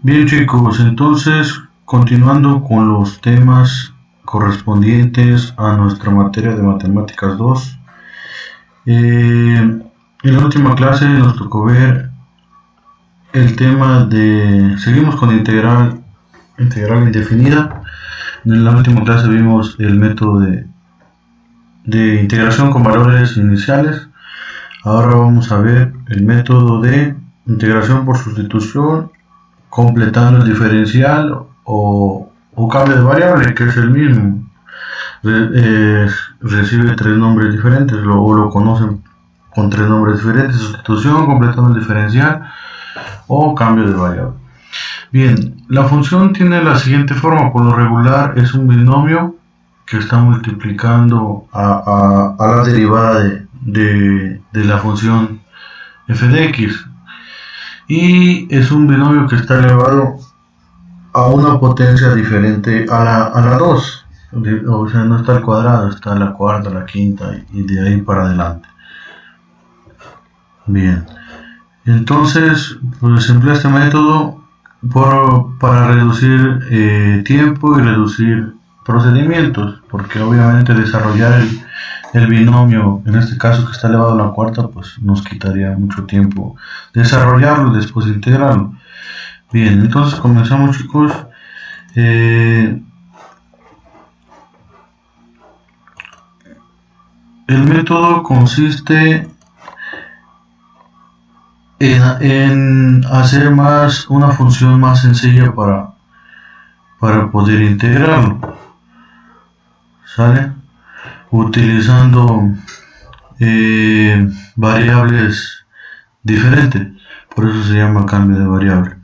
Bien chicos, entonces continuando con los temas correspondientes a nuestra materia de matemáticas 2, en la última clase nos tocó ver el tema de, seguimos con integral indefinida. En la última clase vimos el método de integración con valores iniciales. Ahora vamos a ver el método de integración por sustitución completando el diferencial o cambio de variable, que es el mismo. Recibe tres nombres diferentes, o lo conocen con tres nombres diferentes: sustitución, completando el diferencial o cambio de variable. Bien, la función tiene la siguiente forma. Por lo regular es un binomio que está multiplicando a la derivada de la función f de x, y es un binomio que está elevado a una potencia diferente a la 2, o sea, no está al cuadrado, está a la cuarta, a la quinta y de ahí para adelante. Bien, entonces pues se emplea este método para reducir tiempo y reducir procedimientos, porque obviamente desarrollar el binomio, en este caso que está elevado a la cuarta, pues nos quitaría mucho tiempo desarrollarlo y después integrarlo. Bien, entonces comenzamos chicos. El método consiste en hacer una función más sencilla para poder integrarlo, ¿sale? Utilizando variables diferentes, por eso se llama cambio de variable.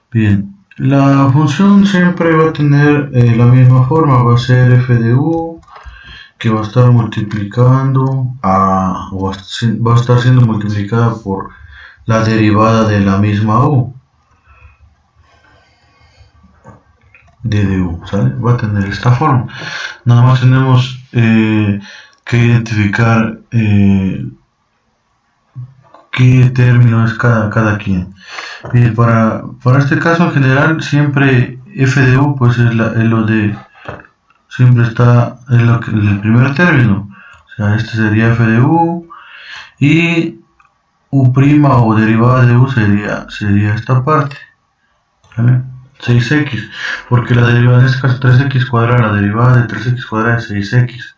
Bien, la función siempre va a tener la misma forma, va a ser f de u, que va a estar multiplicando o va a estar siendo multiplicada por la derivada de la misma u, de du, ¿sale? Va a tener esta forma. Nada más tenemos que identificar qué término es cada quien. Bien, para este caso en general siempre f de u pues es lo de, siempre está en el primer término, o sea, este sería f de u, y u' o derivada de u sería esta parte, ¿vale? 6x, porque la derivada, en este caso 3x cuadrada, la derivada de 3x cuadrada es 6x.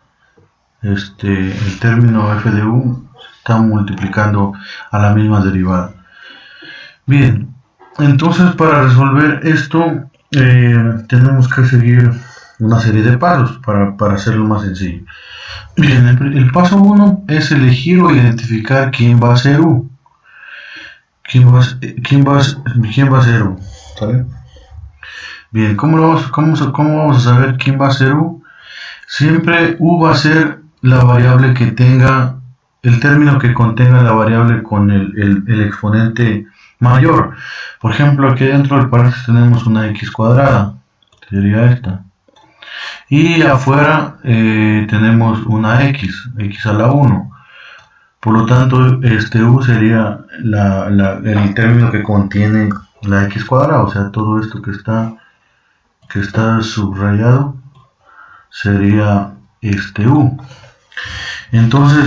El término f de u está multiplicando a la misma derivada. Bien, entonces para resolver esto tenemos que seguir una serie de pasos para hacerlo más sencillo. Bien, el paso 1 es elegir o identificar quién va a ser u. ¿Quién va a ser u? ¿Sale? Bien, ¿cómo vamos a saber quién va a ser u? Siempre u va a ser la variable que tenga, el término que contenga la variable con el exponente mayor. Por ejemplo, aquí dentro del paréntesis tenemos una x cuadrada, sería esta. Y afuera tenemos una x a la 1. Por lo tanto, u sería el término que contiene la x cuadrada, o sea, todo esto que está subrayado sería u. Entonces,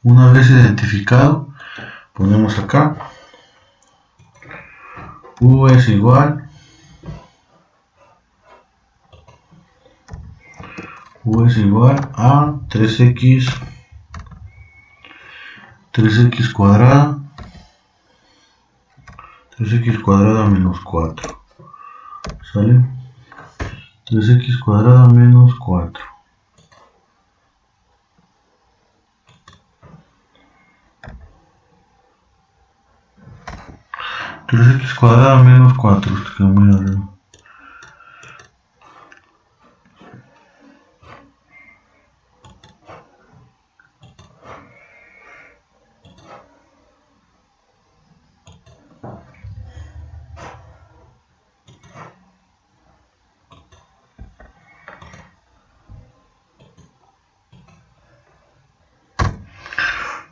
una vez identificado, ponemos acá u es igual a 3x cuadrada menos 4, ¿sale? 3x cuadrada menos 4. X cuadrada menos 4, esto queda muy arriba.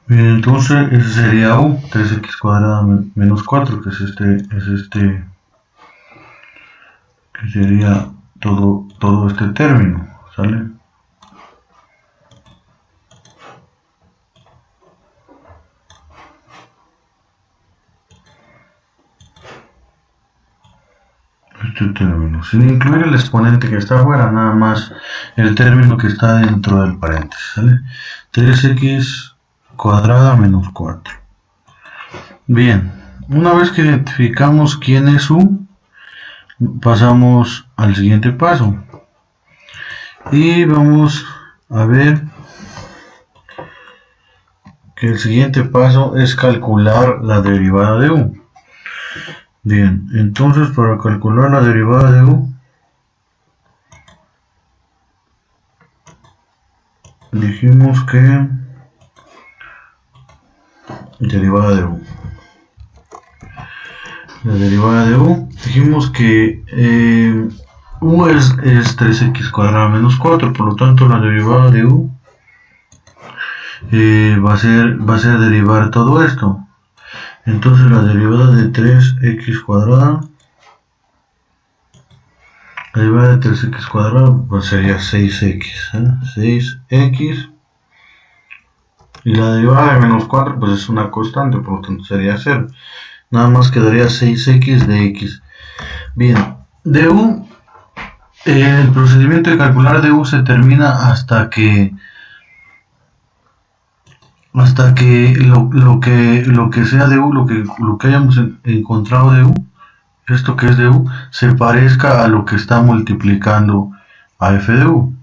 Bien, entonces ese sería u, 3x cuadrada menos 4, que es este que sería todo este término, ¿sale? Este término, sin incluir el exponente que está afuera, nada más el término que está dentro del paréntesis, ¿sale? 3x cuadrada menos 4. Bien, una vez que identificamos quién es u, pasamos al siguiente paso y vamos a ver que el siguiente paso es calcular la derivada de u. Bien, entonces para calcular la derivada de u, dijimos que derivada de u. La derivada de u, dijimos que u es 3x cuadrada menos 4, por lo tanto la derivada de u va a ser derivar todo esto. Entonces la derivada de 3x cuadrada, la derivada de 3x cuadrada pues sería 6x, 6x, y la derivada de menos 4 pues es una constante, por lo tanto sería 0. Nada más quedaría 6x de x. Bien, de u, el procedimiento de calcular de u se termina hasta que lo que sea de u, lo que hayamos encontrado de u, esto que es de u, se parezca a lo que está multiplicando a f de u,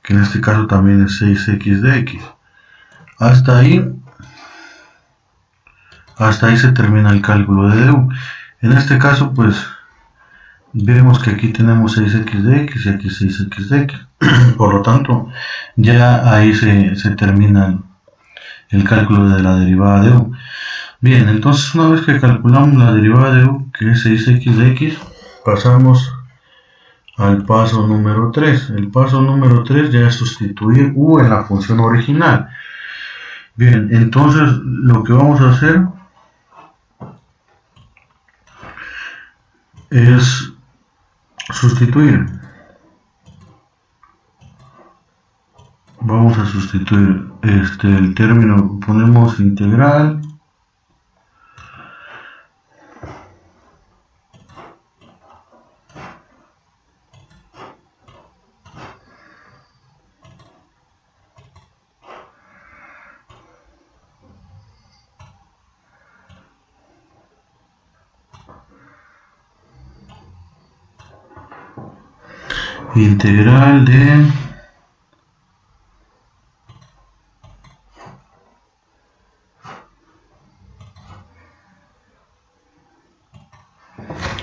que en este caso también es 6x de x. Hasta ahí se termina el cálculo de du. En este caso, pues, vemos que aquí tenemos 6x de x y aquí 6x de x. Por lo tanto, ya ahí se termina el cálculo de la derivada de u. Bien, entonces una vez que calculamos la derivada de u, que es 6x de x, pasamos al paso número 3. El paso número 3 ya es sustituir u en la función original. Bien, entonces lo que vamos a hacer es sustituir. Vamos a sustituir el término, ponemos integral de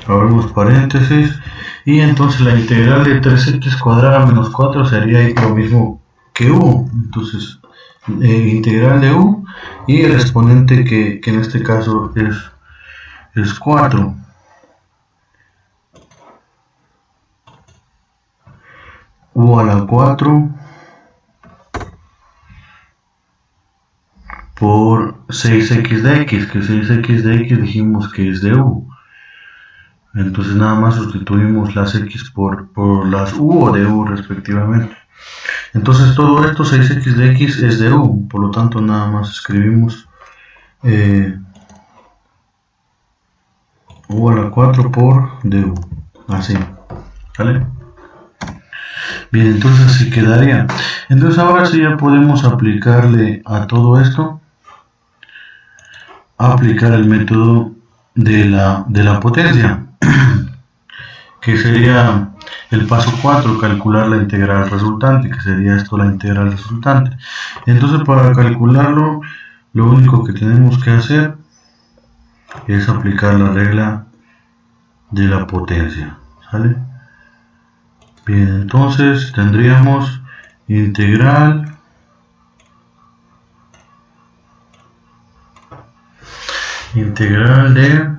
abrimos paréntesis y entonces la integral de 3x cuadrada menos 4 sería lo mismo que u. Entonces integral de u y el exponente que en este caso es 4. U a la 4 por 6x de x, que 6x de x dijimos que es de u. Entonces nada más sustituimos las x por las u o de u respectivamente. Entonces todo esto 6x de x es de u, por lo tanto nada más escribimos u a la 4 por de u, así, ¿vale? Bien, entonces así quedaría. Entonces ahora sí ya podemos aplicarle a todo esto, aplicar el método de la potencia, que sería el paso 4, calcular la integral resultante, que sería esto la integral resultante. Entonces para calcularlo, lo único que tenemos que hacer es aplicar la regla de la potencia, ¿sale? Bien, entonces tendríamos integral de...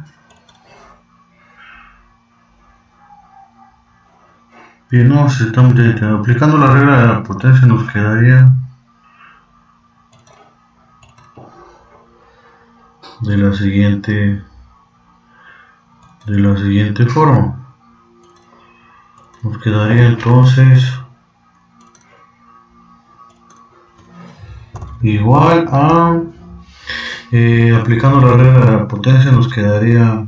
Bien, no, si estamos aplicando la regla de la potencia nos quedaría de la siguiente forma. nos quedaría entonces igual a aplicando la regla de la potencia nos quedaría,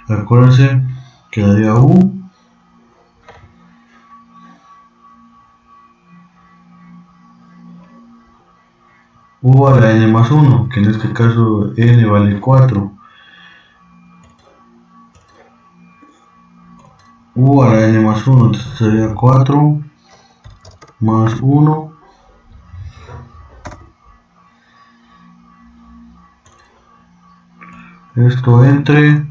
acuérdense, quedaría U a la n más 1, que en este caso n vale 4. U a la n más 1, entonces sería 4 más 1 esto entre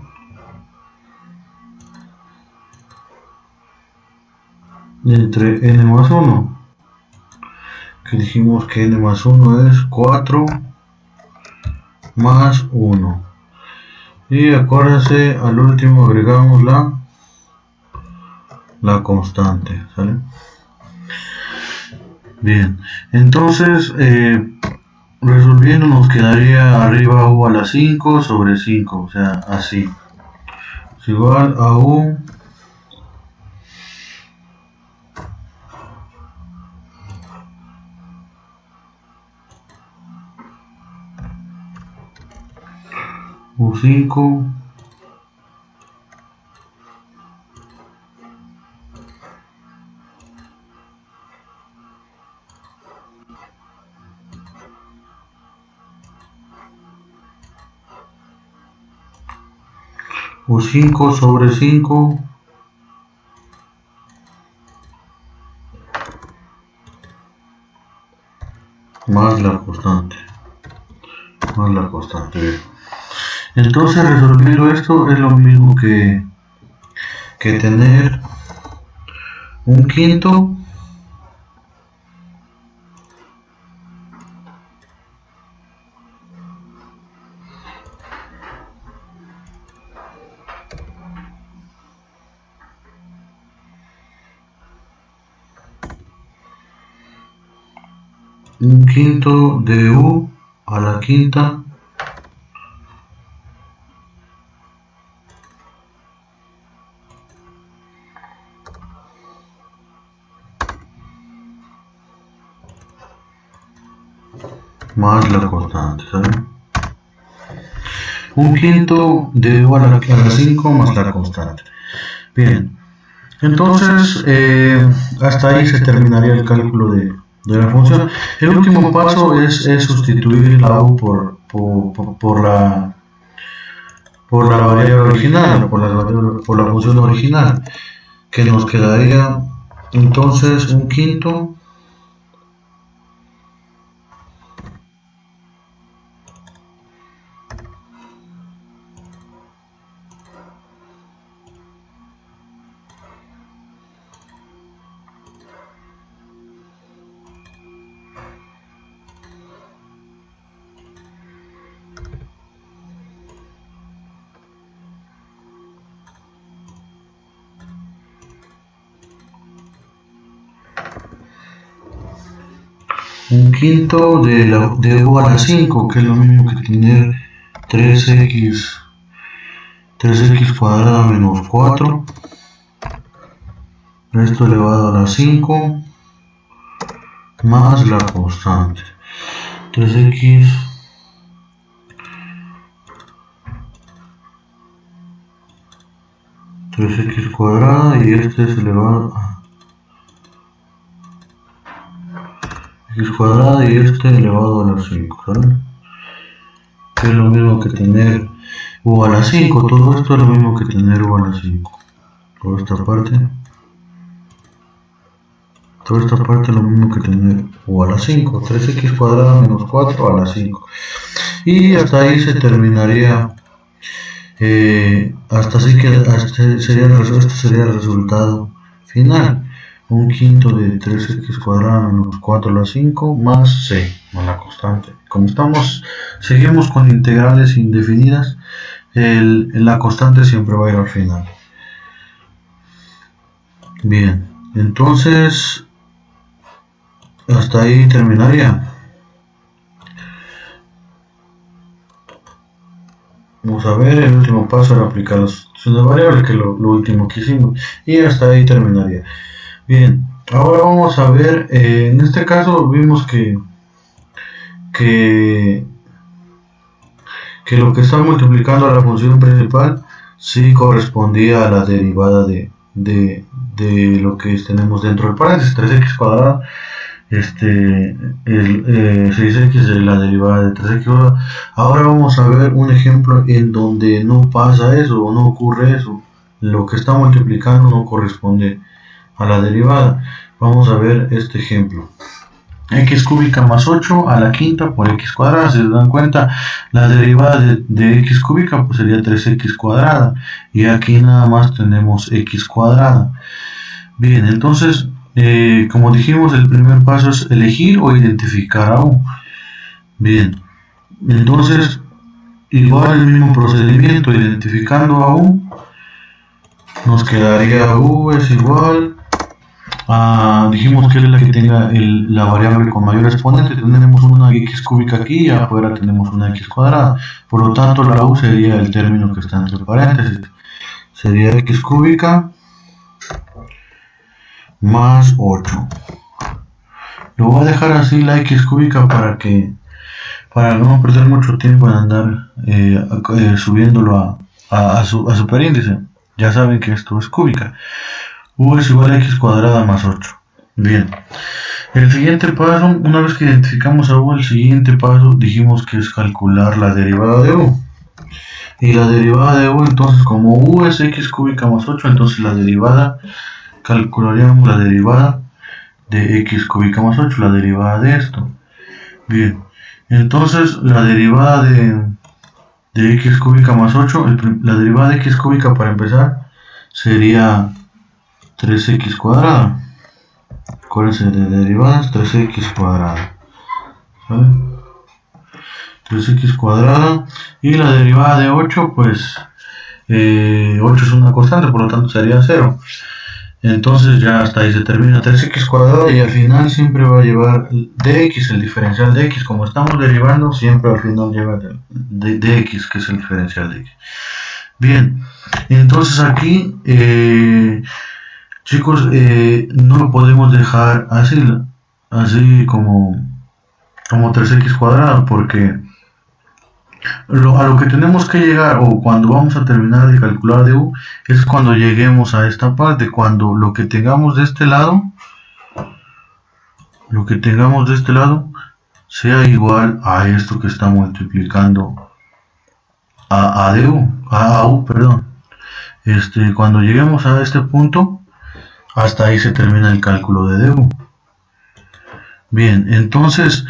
n más 1, que dijimos que n más 1 es 4 más 1, y acuérdense, al último agregamos la constante, ¿sale? Bien, entonces resolviendo nos quedaría arriba u a la 5 sobre 5, o sea, así es igual a U5 U5 sobre 5 más la constante. Bien. Entonces resolviendo esto es lo mismo que tener un quinto de u a la quinta más la constante, ¿saben? Un quinto de u a la 5 más la constante. Bien, entonces hasta ahí se terminaría el cálculo de la función. El último paso es sustituir la u por la variable original, por la función original, que nos quedaría entonces un quinto de u a la 5, que es lo mismo que tener 3x cuadrada menos 4, esto elevado a la 5 más la constante. 3x cuadrada y este es elevado a x cuadrada y este elevado a la 5, ¿vale? Que es lo mismo que tener u a la 5, todo esto es lo mismo que tener u a la 5. Toda esta parte es lo mismo que tener u a la 5, 3x cuadrada menos 4 a la 5. Y hasta ahí se terminaría, este sería el resultado final. Un quinto de 3x cuadrada menos 4 a la 5 más c, más la constante. Como seguimos con integrales indefinidas, la constante siempre va a ir al final. Bien, entonces hasta ahí terminaría. vamos a ver, el último paso era aplicar la sustitución de variable, que es lo último que hicimos, y hasta ahí terminaría. Bien, ahora vamos a ver, en este caso vimos que lo que está multiplicando a la función principal sí correspondía a la derivada de lo que tenemos dentro del paréntesis, 3x cuadrado, 6x es la derivada de 3x. Ahora vamos a ver un ejemplo en donde no pasa eso o no ocurre eso. Lo que está multiplicando no corresponde a la derivada. Vamos a ver este ejemplo. X cúbica más 8 a la quinta por x cuadrada. Si se dan cuenta, la derivada de x cúbica pues sería 3x cuadrada, y aquí nada más tenemos x cuadrada. Bien, entonces como dijimos, el primer paso es elegir o identificar a u. Bien, entonces igual el mismo procedimiento, identificando a u, nos quedaría u es igual a, dijimos que es la que tenga la variable con mayor exponente. Tenemos una x cúbica aquí y afuera tenemos una x cuadrada, por lo tanto la u sería el término que está entre paréntesis, sería x cúbica más 8. Lo voy a dejar así la x cúbica para no perder mucho tiempo en andar subiéndolo a superíndice. Ya saben que esto es cúbica. U es igual a x cuadrada más 8. Bien, el siguiente paso, una vez que identificamos a u, el siguiente paso dijimos que es calcular la derivada de u. Y la derivada de u, entonces, como u es x cúbica más 8, entonces la derivada, calcularíamos la derivada de x cúbica más 8, la derivada de esto. Bien, entonces la derivada de x cúbica más 8, la derivada de x cúbica para empezar sería 3x cuadrada. Acuérdense de derivadas, 3x cuadrada. ¿Vale? 3x cuadrada, y la derivada de 8, pues 8 es una constante, por lo tanto sería 0. Entonces ya hasta ahí se termina 3x cuadrada, y al final siempre va a llevar dx, el diferencial de x. Como estamos derivando, siempre al final lleva dx, que es el diferencial de x. Bien, entonces aquí chicos, no lo podemos dejar así como 3x cuadrada, porque a lo que tenemos que llegar, o cuando vamos a terminar de calcular de u, es cuando lleguemos a esta parte, cuando lo que tengamos de este lado sea igual a esto que está multiplicando a u, perdón. Cuando lleguemos a este punto, hasta ahí se termina el cálculo de du. Bien, entonces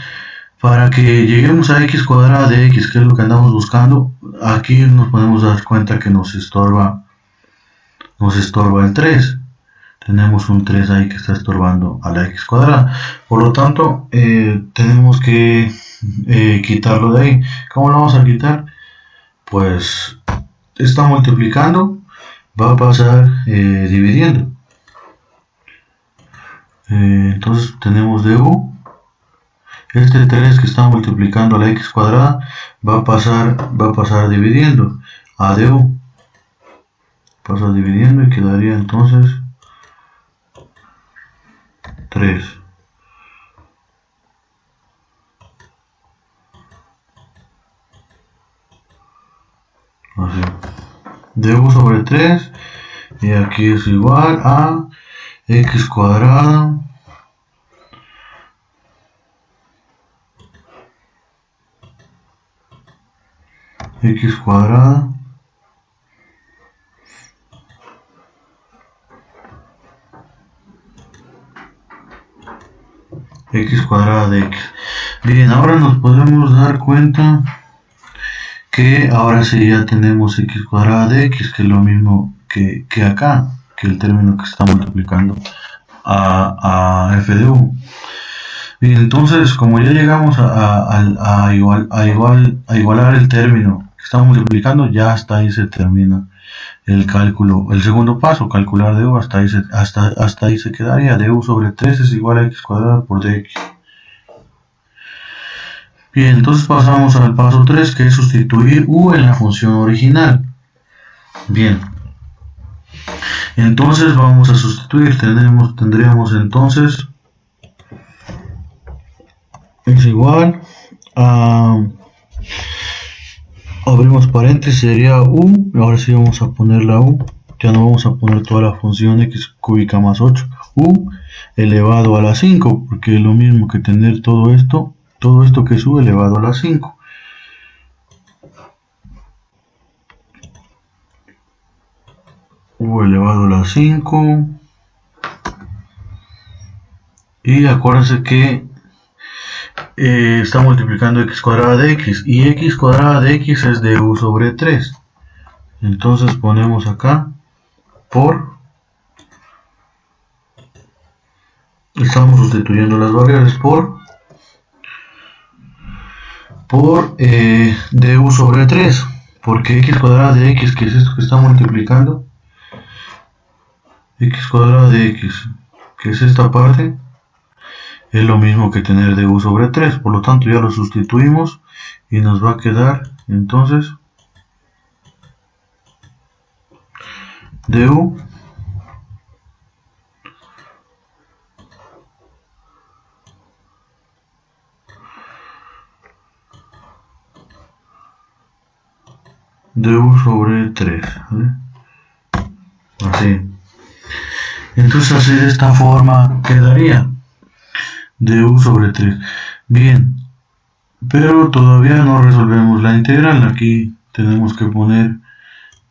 para que lleguemos a x cuadrada de x, que es lo que andamos buscando, aquí nos podemos dar cuenta que nos estorba el 3. Tenemos un 3 ahí que está estorbando a la x cuadrada. Por lo tanto, tenemos que quitarlo de ahí. ¿Cómo lo vamos a quitar? Pues está multiplicando, va a pasar dividiendo. Entonces tenemos du. Este 3 que está multiplicando a la x cuadrada va a pasar dividiendo a du. Pasa dividiendo y quedaría entonces 3. Así. Du sobre 3, y aquí es igual a x cuadrada de x. Bien, ahora nos podemos dar cuenta que ahora sí ya tenemos x cuadrada de x, que es lo mismo que acá, que el término que está multiplicando a f de u. Bien, entonces como ya llegamos a igualar el término que estamos multiplicando, ya hasta ahí se termina el cálculo. El segundo paso, calcular du, hasta ahí se quedaría. Du sobre 3 es igual a x cuadrada por dx. Bien, entonces pasamos al paso 3, que es sustituir u en la función original. Bien, entonces vamos a sustituir, tendríamos entonces es igual a, abrimos paréntesis, sería u, ahora sí vamos a poner la u, ya no vamos a poner toda la función x cúbica más 8, u elevado a la 5, porque es lo mismo que tener todo esto que es u elevado a la 5. U elevado a la 5. Y acuérdense que está multiplicando x cuadrada de x, y x cuadrada de x es de u sobre 3. Entonces ponemos acá estamos sustituyendo las variables por du sobre 3, porque x cuadrada de x, que es esto que está multiplicando, x cuadrada de x, que es esta parte, es lo mismo que tener du sobre 3, por lo tanto ya lo sustituimos y nos va a quedar entonces du sobre 3, ¿vale? Así. Entonces así de esta forma quedaría du sobre 3. Bien, pero todavía no resolvemos la integral. Aquí tenemos que poner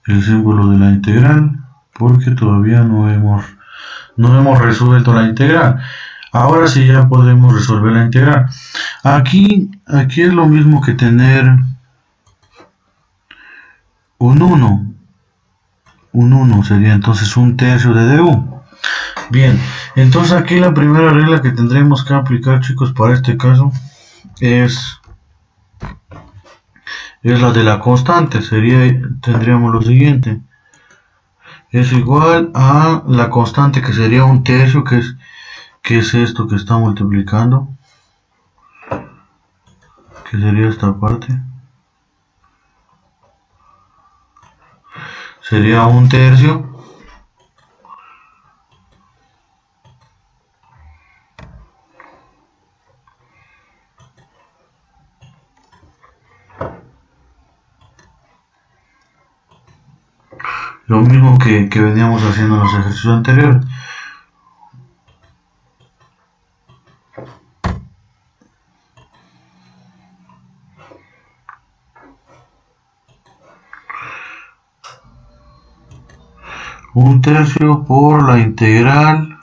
el símbolo de la integral porque todavía no hemos resuelto la integral. Ahora sí ya podemos resolver la integral. Aquí es lo mismo que tener un 1. Un 1 sería entonces un tercio de du. Bien, entonces aquí la primera regla que tendremos que aplicar, chicos, para este caso es la de la constante. Tendríamos lo siguiente: es igual a la constante, que sería un tercio, que es esto que está multiplicando, que sería esta parte, sería un tercio lo mismo que veníamos haciendo en los ejercicios anteriores. Un tercio por la integral,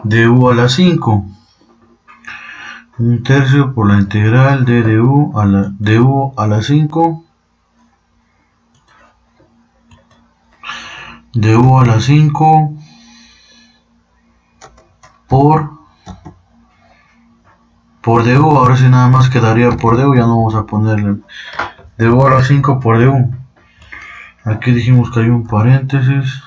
de u a la 5. Un tercio por la integral de du a la 5, de u a la 5 por du. Ahora sí nada más quedaría por du, ya no vamos a ponerle du a la 5 por du. Aquí dijimos que hay un paréntesis.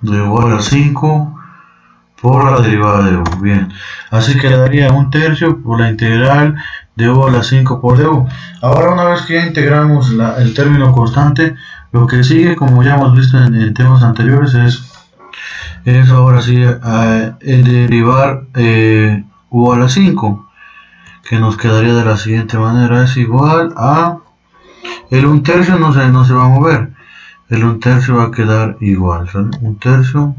De u a la 5 por la derivada de u. Bien, así quedaría un tercio por la integral de u a la 5 por du. Ahora, una vez que ya integramos el término constante, lo que sigue, como ya hemos visto en temas anteriores, es ahora sí derivar u a la 5, que nos quedaría de la siguiente manera: es igual a el un tercio, no se va a mover, el un tercio va a quedar igual, ¿sale? Un tercio,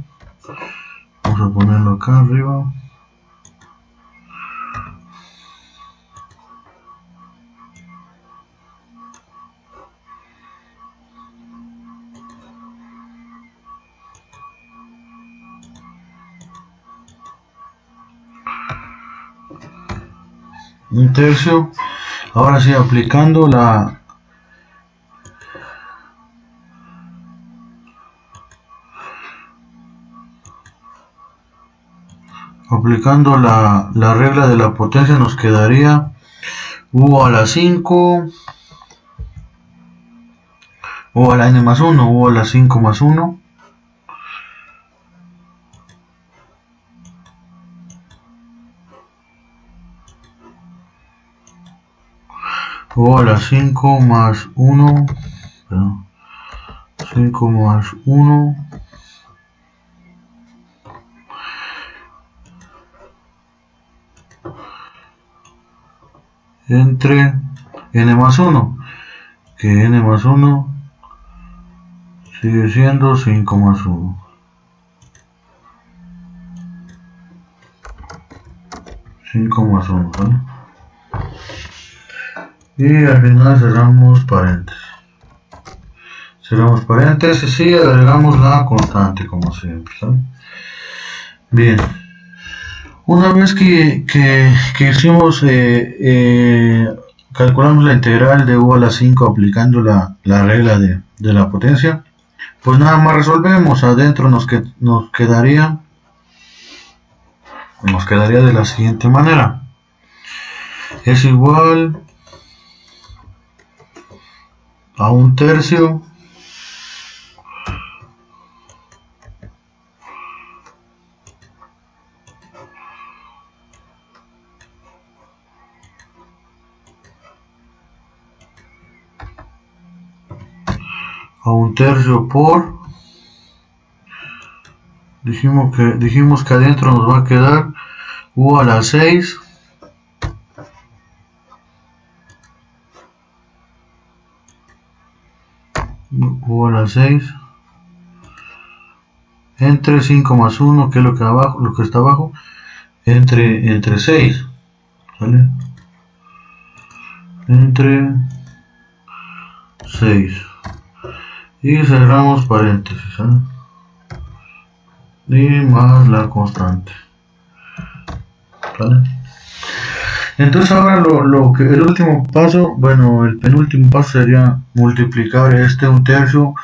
vamos a ponerlo acá arriba, un tercio. Ahora sí, aplicando la aplicando la regla de la potencia nos quedaría u a la 5 u a la n más 1, u a la 5 más 1 u a la 5 más 1, perdón, 5 más 1 entre n más 1, que n más 1 sigue siendo 5 más 1. ¿Vale? Y al final cerramos paréntesis y agregamos la constante como siempre, ¿sale? Bien, una vez que hicimos calculamos la integral de u a la 5 aplicando la regla de la potencia, pues nada más resolvemos. Adentro nos quedaría de la siguiente manera: es igual a 1/3 por, dijimos que adentro nos va a quedar u a la 6 entre 5 más 1, que es lo que está abajo, entre 6, ¿vale? Entre 6 y cerramos paréntesis, ¿vale? Y más la constante, ¿vale? Entonces ahora el último paso, bueno, el penúltimo paso sería multiplicar 1/3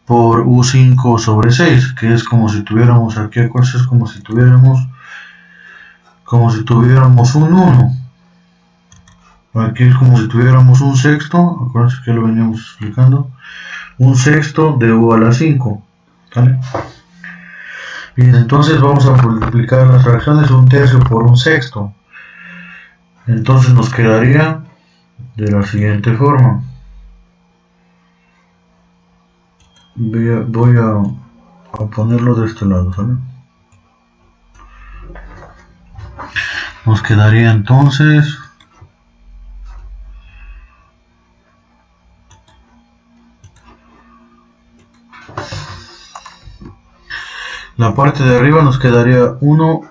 por u5 sobre 6, que es como si tuviéramos aquí, es como si tuviéramos un 1. Aquí es como si tuviéramos un sexto, acuérdense que lo veníamos explicando, un sexto de u a la 5, ¿vale? Bien, entonces vamos a multiplicar las fracciones 1/3 por un sexto. Entonces nos quedaría de la siguiente forma. Voy a ponerlo de este lado, ¿vale? Nos quedaría entonces la parte de arriba nos quedaría 1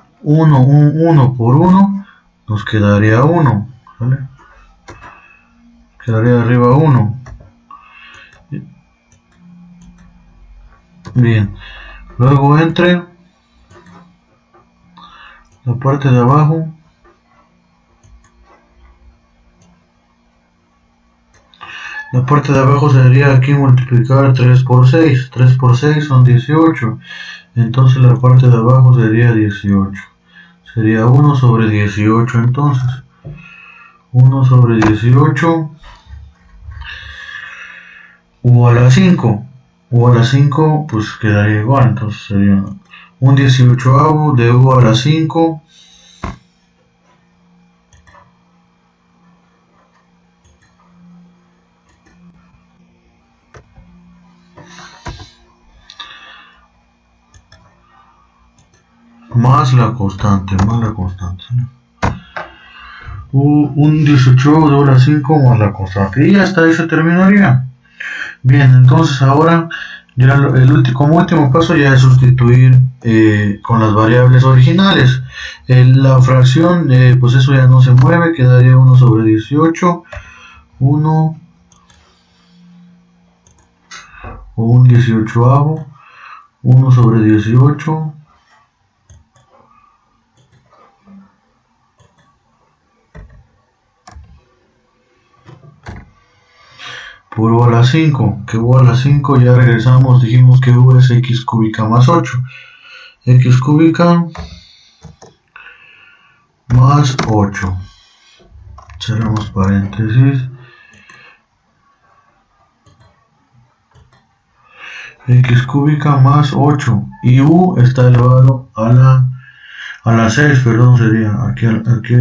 por 1, nos quedaría 1, ¿vale? Quedaría arriba 1. Bien, luego entre la parte de abajo sería aquí multiplicar 3 por 6, 3 por 6 son 18, entonces la parte de abajo sería 18, sería 1 sobre 18, entonces 1 sobre 18 u a la 5, pues quedaría igual, entonces sería un 18avo de u a la 5 más la constante, un 18 de u a la 5 más la constante, y hasta ahí se terminaría. Bien, entonces ahora ya como último paso ya es sustituir con las variables originales. La fracción, pues eso ya no se mueve, quedaría 1 sobre 18, 1 o un 18avo, 1 sobre 18 por u a la 5, que u a la 5 ya regresamos, dijimos que u es x cúbica más 8, x cúbica más 8. Cerramos paréntesis. X cúbica más 8. Y U está elevado a la 6, perdón, sería. Aquí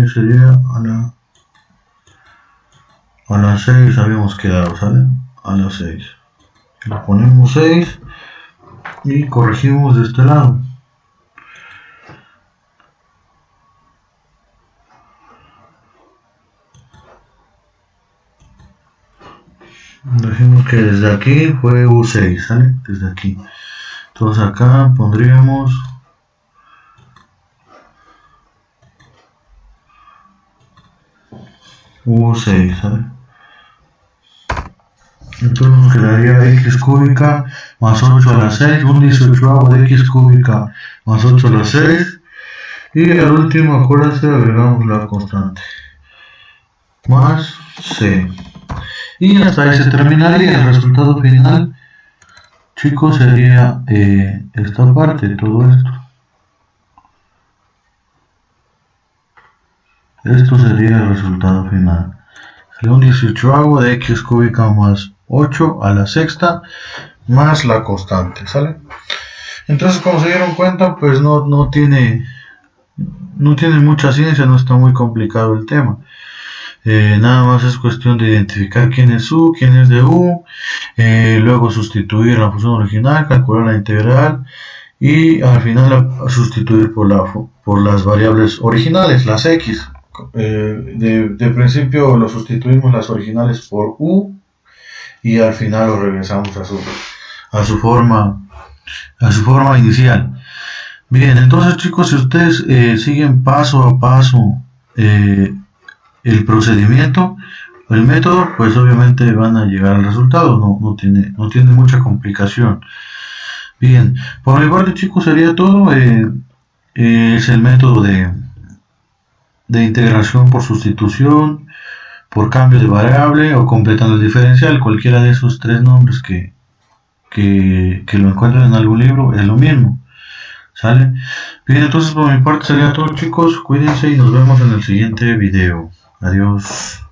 sería a la 6 habíamos quedado, ¿sale? A la 6. Le ponemos 6 y corregimos de este lado. Decimos que desde aquí fue U6, ¿sale? Desde aquí. Entonces acá pondríamos U6, ¿sale? Entonces nos quedaría X cúbica más 8 a la 6, un 18avo de X cúbica más 8 a la 6. Y al último, acuérdense, agregamos la constante. Más C. Y hasta ahí se terminaría. El resultado final, chicos, sería esta parte, todo esto. Esto sería el resultado final. Sería un 18avo de X cúbica más 8 a la sexta más la constante, ¿sale? Entonces, como se dieron cuenta, pues no tiene mucha ciencia, no está muy complicado el tema. Nada más es cuestión de identificar quién es U, quién es de U, luego sustituir la función original, calcular la integral y al final sustituir por las variables originales, las X. De principio lo sustituimos las originales por U y al final lo regresamos a su forma inicial. Bien, entonces chicos, si ustedes siguen paso a paso el procedimiento, el método, pues obviamente van a llegar al resultado, no tiene mucha complicación. Bien, por mi parte chicos sería todo. Es el método de integración por sustitución, por cambio de variable o completando el diferencial. Cualquiera de esos tres nombres que lo encuentren en algún libro es lo mismo, ¿sale? Bien, entonces por mi parte sería todo chicos, cuídense y nos vemos en el siguiente video. Adiós.